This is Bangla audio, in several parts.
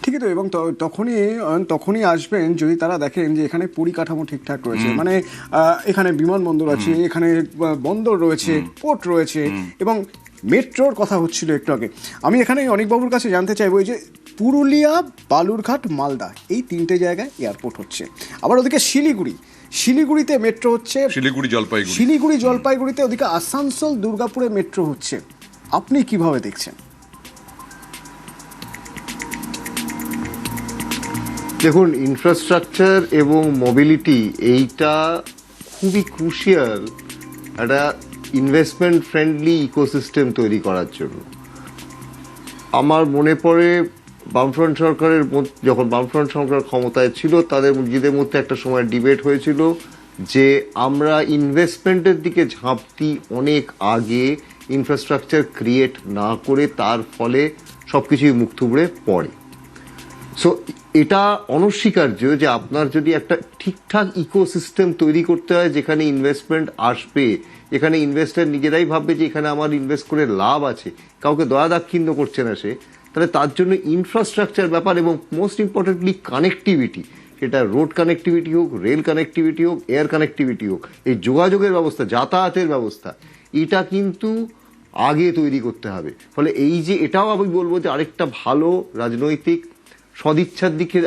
ঠিকই তো, এবং তখনই আসবেন যদি তারা দেখেন যে এখানে পরিকাঠামো ঠিকঠাক রয়েছে, মানে এখানে বিমানবন্দর আছে, এখানে বন্দর রয়েছে, পোর্ট রয়েছে, এবং মেট্রোর কথা হচ্ছিল একটু আগে। আমি এখানে অনেকবাবুর কাছে জানতে চাইবো যে পুরুলিয়া, বালুরঘাট, মালদা এই তিনটে জায়গায় এয়ারপোর্ট হচ্ছে, আবার ওদিকে শিলিগুড়িতে মেট্রো হচ্ছে, শিলিগুড়ি জলপাইগুড়িতে, ওদিকে আসানসোল দুর্গাপুরে মেট্রো হচ্ছে। আপনি কিভাবে দেখছেন? দেখুন, ইনফ্রাস্ট্রাকচার এবং মোবিলিটি এইটা খুবই ক্রুশিয়াল একটা ইনভেস্টমেন্ট ফ্রেন্ডলি ইকোসিস্টেম তৈরি করার জন্য। আমার মনে পড়ে বামফ্রন্ট সরকারের যখন বামফ্রন্ট সরকার ক্ষমতায় ছিল, তাদের নিজেদের মধ্যে একটা সময় ডিবেট হয়েছিল যে আমরা ইনভেস্টমেন্টের দিকে ঝাঁপ দিই অনেক আগে, ইনফ্রাস্ট্রাকচার ক্রিয়েট না করে, তার ফলে সব কিছুই মুখ থুবড়ে পড়ে। সো এটা অনস্বীকার্য যে আপনার যদি একটা ঠিকঠাক ইকোসিস্টেম তৈরি করতে হয় যেখানে ইনভেস্টমেন্ট আসবে, যেখানে ইনভেস্টার নিজেরাই ভাববে যে এখানে আমার ইনভেস্ট করে লাভ আছে, কাউকে দয়া দাক্ষিণ্য করছে না সে, তাহলে তার জন্য ইনফ্রাস্ট্রাকচার ব্যাপার এবং মোস্ট ইম্পর্টেন্টলি কানেক্টিভিটি, সেটা রোড কানেক্টিভিটি হোক, রেল কানেক্টিভিটি হোক, এয়ার কানেক্টিভিটি হোক, এই যোগাযোগের ব্যবস্থা, যাতায়াতের ব্যবস্থা, এটা কিন্তু আগে তৈরি করতে হবে। ফলে এই যে এটাও আমি বলবো যে আরেকটা ভালো রাজনৈতিক সদিচ্ছার দিকে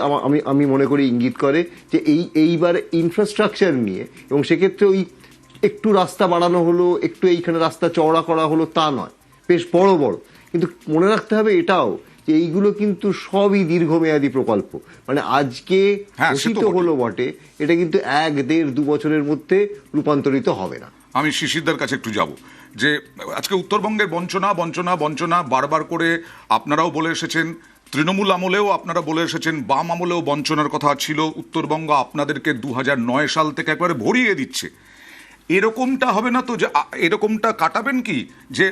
আমি মনে করি ইঙ্গিত করে যে এইবার ইনফ্রাস্ট্রাকচার নিয়ে, এবং সেক্ষেত্রে ওই একটু রাস্তা বাড়ানো হলো, একটু এইখানে রাস্তা চওড়া করা হলো তা নয়, বেশ বড় বড়, কিন্তু মনে রাখতে হবে এটাও যে এইগুলো কিন্তু সবই দীর্ঘমেয়াদী প্রকল্প। মানে আজকে ঘোষিত হলো বটে, এটা কিন্তু 1-1.5-2 বছরের মধ্যে রূপান্তরিত হবে না। আমি শিশিরদার কাছে একটু যাব যে আজকে উত্তরবঙ্গের বঞ্চনা বারবার করে আপনারাও বলে এসেছেন, তৃণমূল আমলেও আপনারা বলে এসেছেন, বাম আমলেও বঞ্চনার কথা ছিল। উত্তরবঙ্গ আপনাদেরকে 2009 সাল থেকে একবারে ভরিয়ে দিচ্ছে। এরকমটা হবে না তো যে এরকমটা কাটাবেন কি যে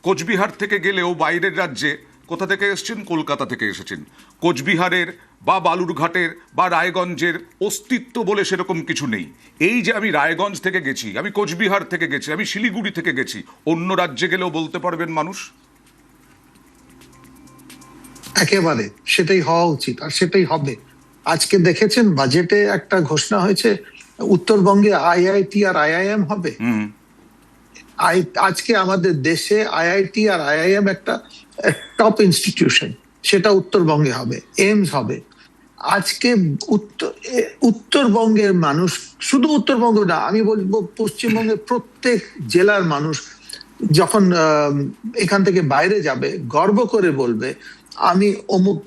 কোচবিহার থেকে গেলেও বাইরের রাজ্যে, কোথা থেকে এসেছেন? কলকাতা থেকে এসেছেন, কোচবিহারের বা বালুরঘাটের বা রায়গঞ্জের অস্তিত্ব বলে সেরকম কিছু নেই। এই যে আমি রায়গঞ্জ থেকে গেছি, আমি কোচবিহার থেকে গেছি, আমি শিলিগুড়ি থেকে গেছি, অন্য রাজ্যে গেলেও বলতে পারবেন মানুষ? একেবারে সেটাই হওয়া উচিত, আর সেটাই হবে। আজকে দেখেছেন বাজেটে একটা ঘোষণা হয়েছে উত্তরবঙ্গে আইআইটি আর আইআইএম হবে। আজকে আমাদের দেশে আইআইটি আর আইআইএম একটা টপ ইনস্টিটিউশন, সেটা উত্তরবঙ্গে হবে, এইমস হবে। আজকে উত্তরবঙ্গের মানুষ, শুধু উত্তরবঙ্গ না, আমি বলবো পশ্চিমবঙ্গের প্রত্যেক জেলার মানুষ যখন এখান থেকে বাইরে যাবে, গর্ব করে বলবে আমি অমুক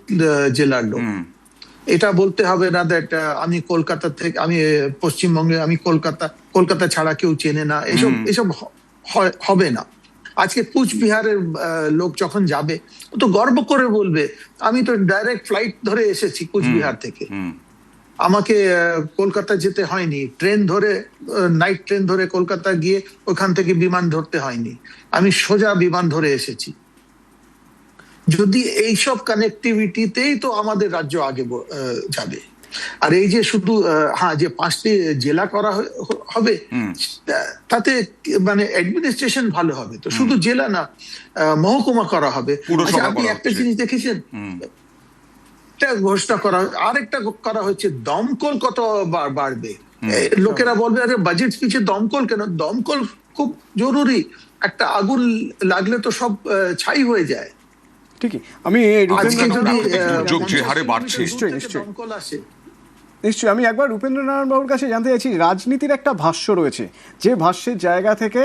জেলার লোক। এটা বলতে হবে না দ্যাট আমি কলকাতা থেকে, আমি পশ্চিমবঙ্গে, আমি কলকাতা ছাড়া কেউ চেনে না, এসব হবে না। আজকে কুচবিহারের লোক যখন যাবে, ও তো গর্ব করে বলবে আমি তো ডাইরেক্ট ফ্লাইট ধরে এসেছি কুচবিহার থেকে, আমাকে কলকাতা যেতে হয়নি, ট্রেন ধরে, নাইট ট্রেন ধরে কলকাতা গিয়ে ওখান থেকে বিমান ধরতে হয়নি, আমি সোজা বিমান ধরে এসেছি। যদি এইসব কানেক্টিভিটিতেই তো আমাদের রাজ্য আগে যাবে। আর এই যে শুধু যে 5টি জেলা করা হবে, তাতে মানে অ্যাডমিনিস্ট্রেশন ভালো হবে, তো শুধু জেলা না, মহকুমা করা হবে। আপনি একটা জিনিস দেখেছেন, একটা ঘোষণা করা, আরেকটা করা হচ্ছে, দমকল কত বাড়বে। লোকেরা বলবে আরে বাজেট স্পিচে দমকল কেন? দমকল খুব জরুরি, একটা আগুন লাগলে তো সব ছাই হয়ে যায়। ঠিকই। আমি নিশ্চয়ই আমি একবার রূপেন্দ্রনারায়ণ বাবুর কাছে জানতে চাইছি, রাজনীতির একটা ভাষ্য রয়েছে, যে ভাষ্যের জায়গা থেকে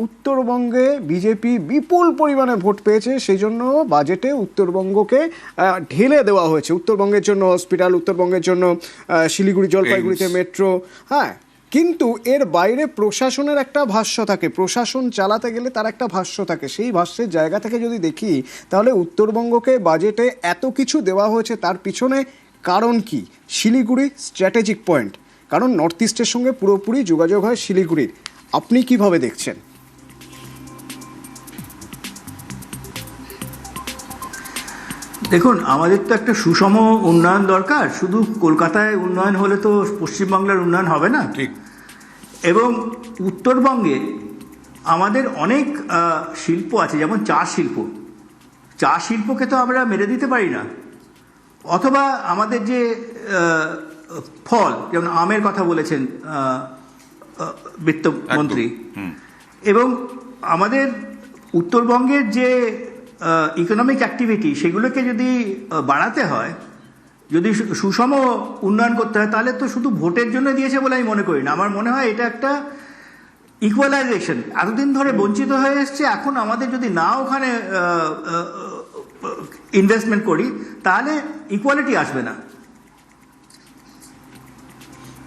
উত্তরবঙ্গে বিজেপি বিপুল পরিমাণে ভোট পেয়েছে, সেই জন্য বাজেটে উত্তরবঙ্গকে ঢেলে দেওয়া হয়েছে, উত্তরবঙ্গের জন্য হসপিটাল, উত্তরবঙ্গের জন্য শিলিগুড়ি জলপাইগুড়িতে মেট্রো। হ্যাঁ, কিন্তু এর বাইরে প্রশাসনের একটা ভাষ্য থাকে, প্রশাসন চালাতে গেলে তার একটা ভাষ্য থাকে। সেই ভাষ্যের জায়গা থেকে যদি দেখি, তাহলে উত্তরবঙ্গকে বাজেটে এত কিছু দেওয়া হয়েছে, তার পিছনে কারণ কি? শিলিগুড়ি স্ট্র্যাটেজিক পয়েন্ট, কারণ নর্থ ইস্টের সঙ্গে পুরোপুরি যোগাযোগ হয় শিলিগুড়ির। আপনি কিভাবে দেখছেন? দেখুন, আমাদের তো একটা সুষম উন্নয়ন দরকার। শুধু কলকাতায় উন্নয়ন হলে তো পশ্চিমবাংলার উন্নয়ন হবে না। ঠিক। এবং উত্তরবঙ্গে আমাদের অনেক শিল্প আছে, যেমন চা শিল্প। চা শিল্পকে তো আমরা মেরে দিতে পারি না। অথবা আমাদের যে ফল, যেমন আমের কথা বলেছেন বিত্তমন্ত্রী, এবং আমাদের উত্তরবঙ্গের যে ইকোনমিক অ্যাক্টিভিটি সেগুলোকে যদি বাড়াতে হয়, যদি সুষম উন্নয়ন করতে হয়, তাহলে তো শুধু ভোটের জন্য দিয়েছে বলে আমি মনে করি না। আমার মনে হয় এটা একটা ইকুয়ালাইজেশন। এতদিন ধরে বঞ্চিত হয়ে এসছে, এখন আমাদের যদি না ওখানে ইনভেস্টমেন্ট করি তাহলে ইকুয়ালিটি আসবে না।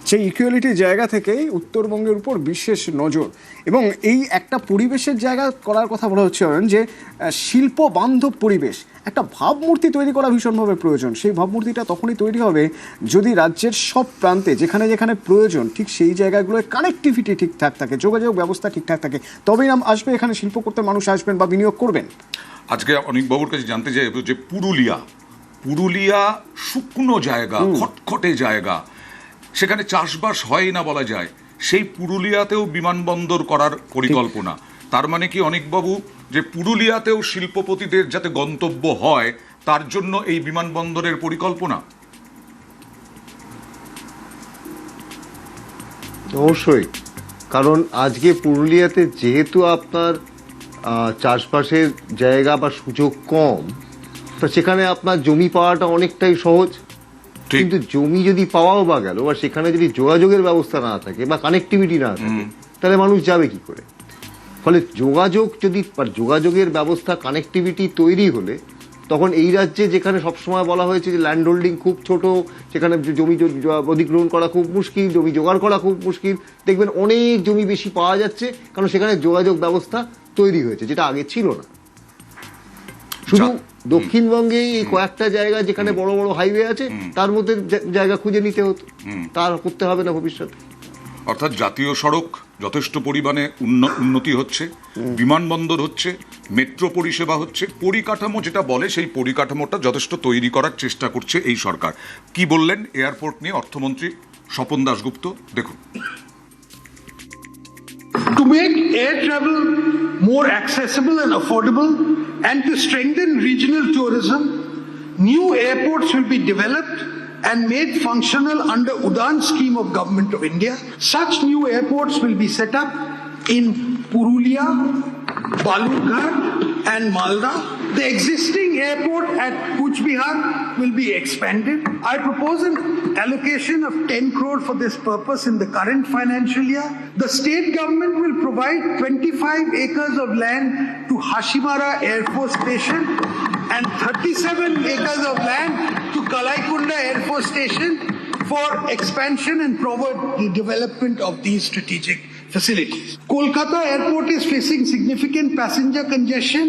সেই ইকুয়ালিটির জায়গা থেকেই উত্তরবঙ্গের উপর বিশেষ নজর, এবং এই একটা পরিবেশের জায়গা করার কথা বলা হচ্ছে যে শিল্প বান্ধব পরিবেশ, একটা ভাবমূর্তি তৈরি করা ভীষণভাবে প্রয়োজন। সেই ভাবমূর্তিটা তখনই তৈরি হবে যদি রাজ্যের সব প্রান্তে যেখানে যেখানে প্রয়োজন ঠিক সেই জায়গাগুলোয় কানেক্টিভিটি ঠিকঠাক থাকে, যোগাযোগ ব্যবস্থা ঠিকঠাক থাকে, তবেই নাম আসবে, এখানে শিল্প করতে মানুষ আসবেন বা বিনিয়োগ করবেন। আজকে অনিকবাবুর কাছে জানতে চাই যে পুরুলিয়া শুকনো জায়গা, খটখটে জায়গা, সেখানে চাষবাস হয় না বলা যায়, সেই পুরুলিয়াতেও বিমানবন্দর করার পরিকল্পনা। তার মানে কি অনিকবাবু, যে পুরুলিয়াতেও শিল্পপতিদের যাতে গন্তব্য হয় তার জন্য এই বিমানবন্দরের পরিকল্পনা? অবশ্যই, কারণ আজকে পুরুলিয়াতে যেহেতু আপনার চাষবাসের জায়গা বা সুযোগ কম, তো সেখানে আপনার জমি পাওয়াটা অনেকটাই সহজ। কিন্তু জমি যদি পাওয়াও বা গেল, বা সেখানে যদি যোগাযোগের ব্যবস্থা না থাকে বা কানেক্টিভিটি না থাকে, তাহলে মানুষ যাবে কি করে? ফলে যোগাযোগের ব্যবস্থা, কানেক্টিভিটি তৈরি হলে তখন এই রাজ্যে যেখানে সবসময় বলা হয়েছে যে ল্যান্ড হোল্ডিং খুব ছোট, সেখানে জমি অধিগ্রহণ করা খুব মুশকিল, জমি জোগাড় করা খুব মুশকিল, দেখবেন অনেক জমি বেশি পাওয়া যাচ্ছে, কারণ সেখানে যোগাযোগ ব্যবস্থা তৈরি হয়েছে, যেটা আগে ছিল না। শুধু দক্ষিণবঙ্গে এই কয়েকটা জায়গা যেখানে বড় বড় হাইওয়ে আছে, তার মধ্যে জায়গা খুঁজে নিতে হতো, তার করতে হবে না ভবিষ্যতে। অর্থাৎ জাতীয় সড়ক যথেষ্ট পরিমাণে উন্নতি হচ্ছে, বিমানবন্দর হচ্ছে, মেট্রো পরিষেবা হচ্ছে, পরিকাঠামো যেটা বলে সেই পরিকাঠামোটা যথেষ্ট তৈরি করার চেষ্টা করছে এই সরকার। কি বললেন এয়ারপোর্ট নিয়ে অর্থমন্ত্রী স্বপন দাশগুপ্ত, দেখুন। To make air travel more accessible and affordable and to strengthen regional tourism, new airports will be developed and made functional under Udan scheme of Government of India. Such new airports will be set up in Purulia, Balurghat and Malda. The existing airport at Kuch Bihar will be expanded. I propose an allocation of 10 crore for this purpose in the current financial year. The state government will provide 25 acres of land to Hashimara Air Force Station and 37 acres of land to Kalaikunda Air Force Station for expansion and forward development of these strategic facilities. Kolkata Airport is facing significant passenger congestion,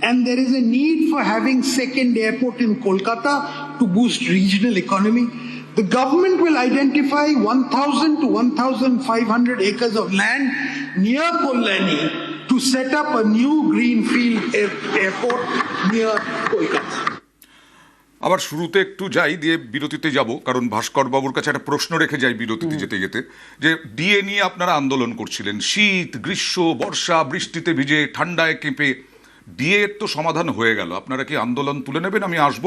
and there is a need for having second airport in Kolkata to boost regional economy. The government will identify 1,000 to 1,500 acres of land near Kollani to set up a new greenfield airport near Kolkata. আবার শুরুতে একটু যাই, দিয়ে বিরতিতে যাব, কারণ ভাস্কর বাবুর কাছে একটা প্রশ্ন রেখে যাই বিরতিতে যেতে যেতে, যে ডিএ নিয়ে আপনারা আন্দোলন করছিলেন, শীত, গ্রীষ্ম, বর্ষা, বৃষ্টিতে ভিজে, ঠান্ডায় কেঁপে, ডিএ তো সমাধান হয়ে গেল, আপনারা কি আন্দোলন তুলে নেবেন? আমি আসবো।